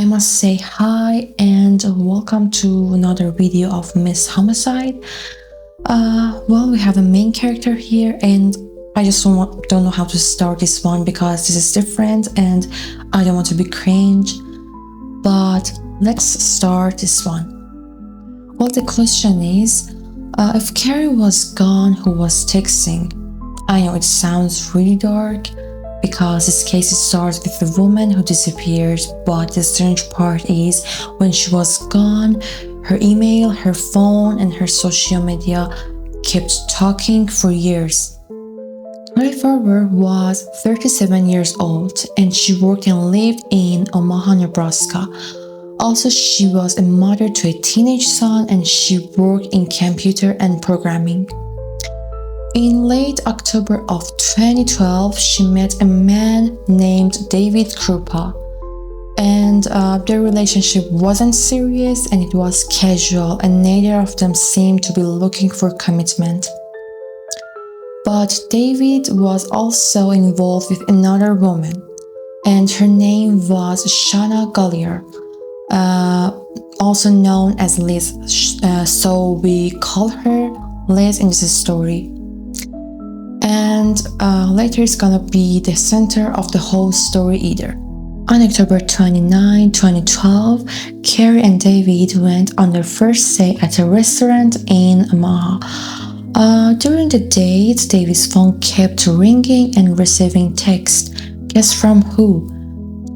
I must say hi and welcome to another video of Miss Homicide. Well, we have a main character here and I just don't know how to start this one because this is different and I don't want to be cringe. But let's start this one. Well, the question is, if Cari was gone, who was texting? I know it sounds really dark because this case starts with a woman who disappears, but the strange part is when she was gone, her email, her phone, and her social media kept talking for years. Cari Farver was 37 years old and she worked and lived in Omaha, Nebraska. Also, she was a mother to a teenage son and she worked in computer and programming. In late October of 2012, she met a man named David Kroupa, and their relationship wasn't serious and it was casual, and neither of them seemed to be looking for commitment. But David was also involved with another woman, and her name was Shanna Golyar, also known as Liz, so we call her Liz in this story. And later it's gonna be the center of the whole story either. On October 29, 2012, Cari and David went on their first date at a restaurant in Omaha. During the date, David's phone kept ringing and receiving text. Guess from who?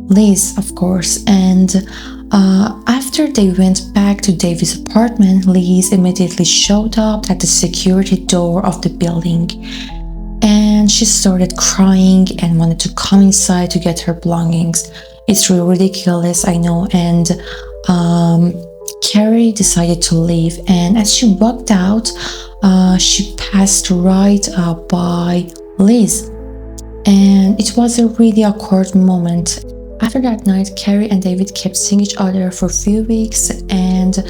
Liz, of course. And after they went back to David's apartment, Liz immediately showed up at the security door of the building. And she started crying and wanted to come inside to get her belongings. It's really ridiculous, I know, and Cari decided to leave, and as she walked out, she passed right by Liz, and it was a really awkward moment. After that night, Cari and David kept seeing each other for a few weeks, and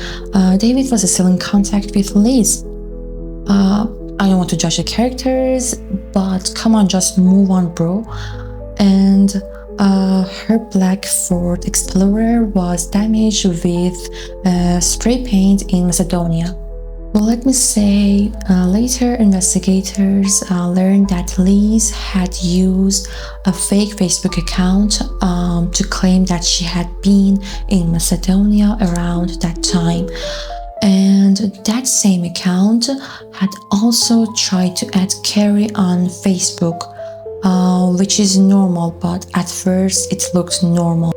David was still in contact with Liz. I don't want to judge the characters, but come on, just move on, bro. And her black Ford Explorer was damaged with spray paint in Macedonia. Well, let me say, later investigators learned that Liz had used a fake Facebook account to claim that she had been in Macedonia around that time. And that same account had also tried to add Cari on Facebook, which is normal, but at first it looked normal.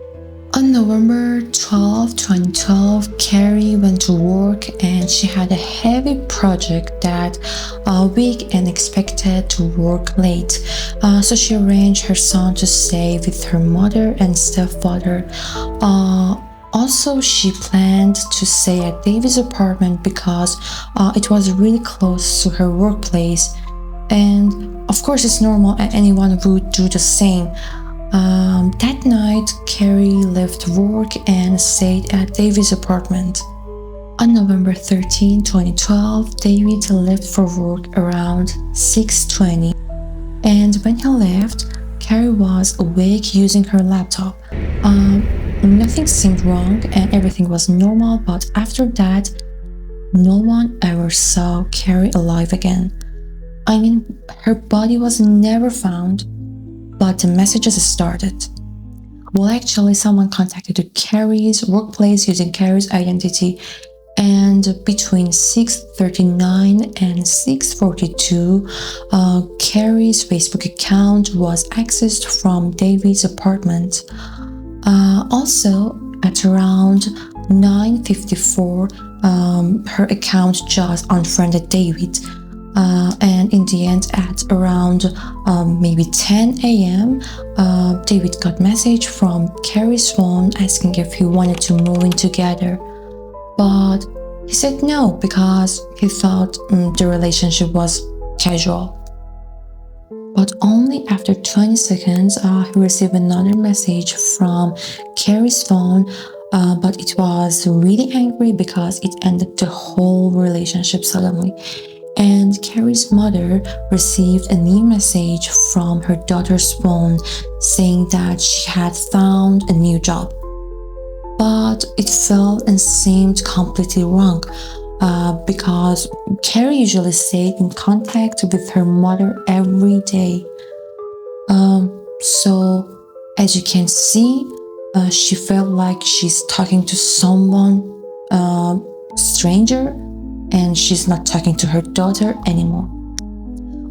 On November 12, 2012, Cari went to work and she had a heavy project that week and expected to work late. So she arranged her son to stay with her mother and stepfather. Also, she planned to stay at David's apartment because it was really close to her workplace. And of course, it's normal and anyone would do the same. That night, Cari left work and stayed at David's apartment. On November 13, 2012, David left for work around 6:20. And when he left, Cari was awake using her laptop. Nothing seemed wrong and everything was normal, but after that, no one ever saw Cari alive again. I mean, her body was never found, but the messages started. Well, actually, someone contacted Cari's workplace using Cari's identity, and between 6:39 and 6:42, Cari's Facebook account was accessed from David's apartment. Also, at around 9:54, her account just unfriended David. And in the end, at around maybe 10 a.m., David got a message from Cari's phone asking if he wanted to move in together. But he said no because he thought the relationship was casual. But only after 20 seconds, he received another message from Cari's phone, but it was really angry because it ended the whole relationship suddenly. And Cari's mother received a new message from her daughter's phone saying that she had found a new job. but it felt and seemed completely wrong because Cari usually stayed in contact with her mother every day. So, as you can see, she felt like she's talking to someone stranger, and she's not talking to her daughter anymore.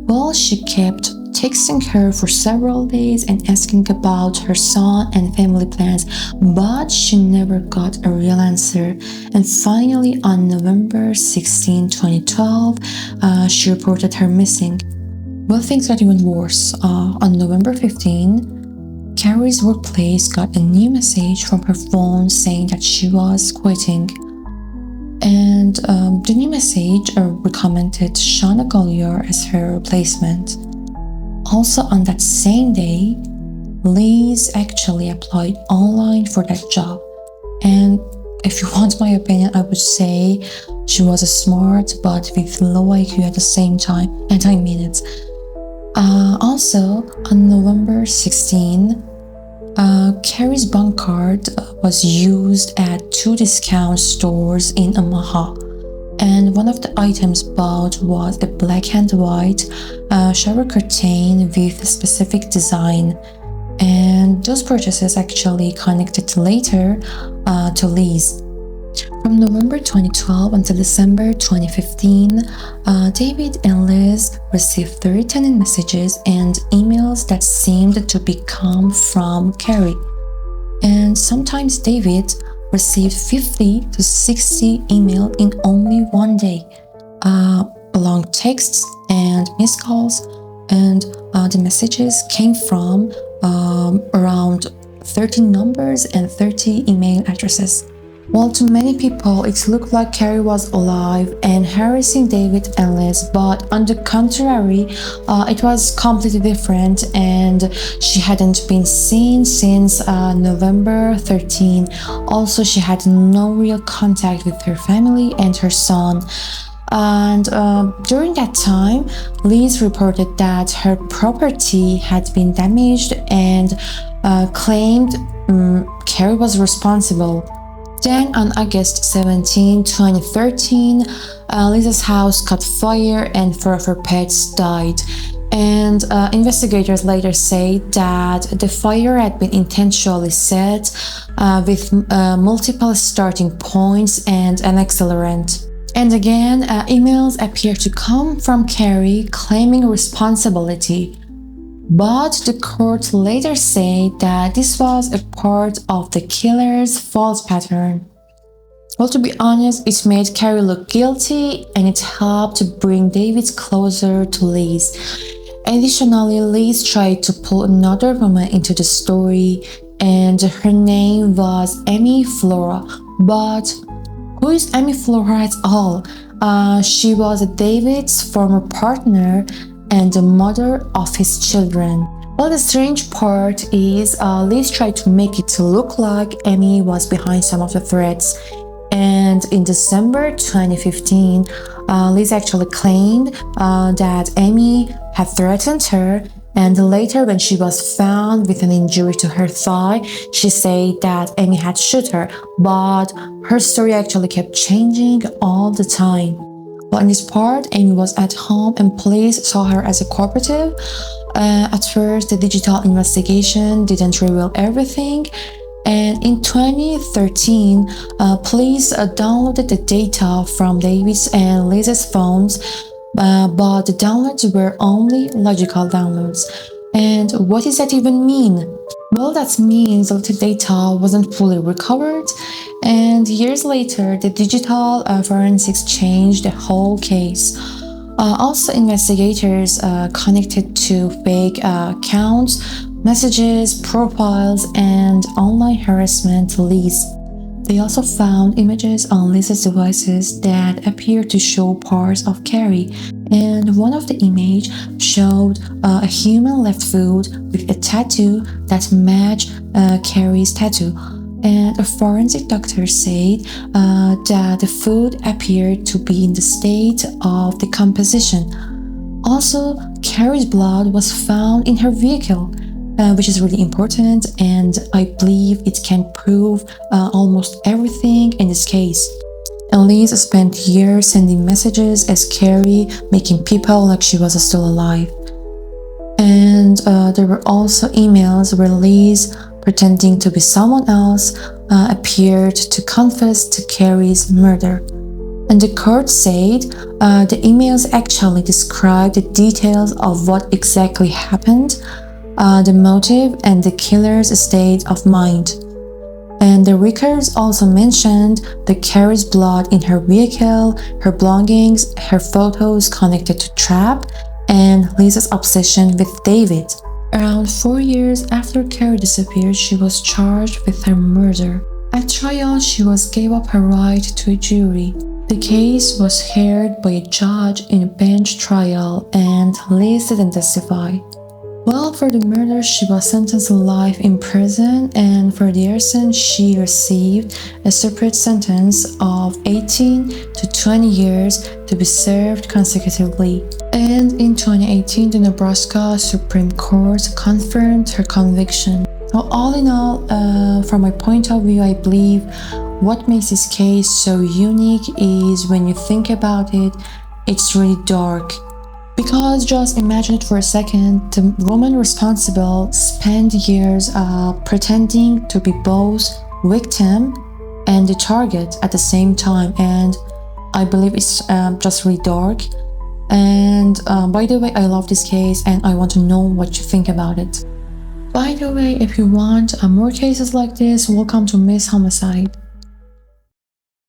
Well, she kept texting her for several days and asking about her son and family plans, but she never got a real answer. And finally, on November 16, 2012, she reported her missing. Well, things got even worse. On November 15, Cari's workplace got a new message from her phone saying that she was quitting. And the new message recommended Shanna Golyar as her replacement. Also on that same day, Liz actually applied online for that job. And if you want my opinion, I would say she was a smart but with low IQ at the same time, and I mean it. Also, on November 16, Cari's bank card was used at 2 discount stores in Omaha, and one of the items bought was a black and white shower curtain with a specific design, and those purchases actually connected later to Liz. From November 2012 until December 2015, David and Liz received 30 messages and emails that seemed to come from Cari. And sometimes David received 50 to 60 emails in only one day, long texts and missed calls, and the messages came from around 30 numbers and 30 email addresses. Well, to many people, it looked like Cari was alive and harassing David and Liz, but on the contrary, it was completely different, and she hadn't been seen since November 13. Also, she had no real contact with her family and her son. And during that time, Liz reported that her property had been damaged and claimed Cari was responsible. Then on August 17, 2013, Liz's house caught fire and 4 of her pets died. And investigators later say that the fire had been intentionally set with multiple starting points and an accelerant. And again, emails appear to come from Cari claiming responsibility. But the court later said that this was a part of the killer's fault pattern. Well, to be honest, it made Cari look guilty, and it helped to bring David closer to Liz. Additionally, Liz tried to pull another woman into the story, and her name was Amy Flora. But who is Amy Flora at all? She was David's former partner and the mother of his children. Well, the strange part is Liz tried to make it look like Amy was behind some of the threats. And in December 2015, Liz actually claimed that Amy had threatened her, and later when she was found with an injury to her thigh, she said that Amy had shot her, but her story actually kept changing all the time. Well, in this part, Amy was at home and police saw her as a cooperative. At first, the digital investigation didn't reveal everything. And in 2013, police downloaded the data from David's and Liz's phones, but the downloads were only logical downloads. And what does that even mean? Well, that means that the data wasn't fully recovered, and years later, the digital forensics changed the whole case. Also, investigators connected to fake accounts, messages, profiles, and online harassment lists. They also found images on Liz's devices that appeared to show parts of Cari, and one of the images showed a human left foot with a tattoo that matched Cari's tattoo. And a forensic doctor said that the foot appeared to be in the state of decomposition. Also, Cari's blood was found in her vehicle. which is really important, and I believe it can prove almost everything in this case. Elise spent years sending messages as Cari, making people like she was still alive. And there were also emails where Elise, pretending to be someone else, appeared to confess to Cari's murder. And the court said the emails actually described the details of what exactly happened, the motive, and the killer's state of mind. And the records also mentioned the Cari's blood in her vehicle, her belongings, her photos connected to Trap, and Lisa's obsession with David. Around 4 years after Cari disappeared, she was charged with her murder. At trial, she gave up her right to a jury. The case was heard by a judge in a bench trial, and Liz didn't testify. Well, for the murder, she was sentenced to life in prison, and for the arson, she received a separate sentence of 18 to 20 years to be served consecutively. And in 2018, the Nebraska Supreme Court confirmed her conviction. So all in all, from my point of view, I believe what makes this case so unique is when you think about it, it's really dark. Because just imagine it for a second, the woman responsible spent years pretending to be both victim and the target at the same time, and I believe it's just really dark. And by the way, I love this case and I want to know what you think about it. By the way, if you want more cases like this, welcome to Miss Homicide.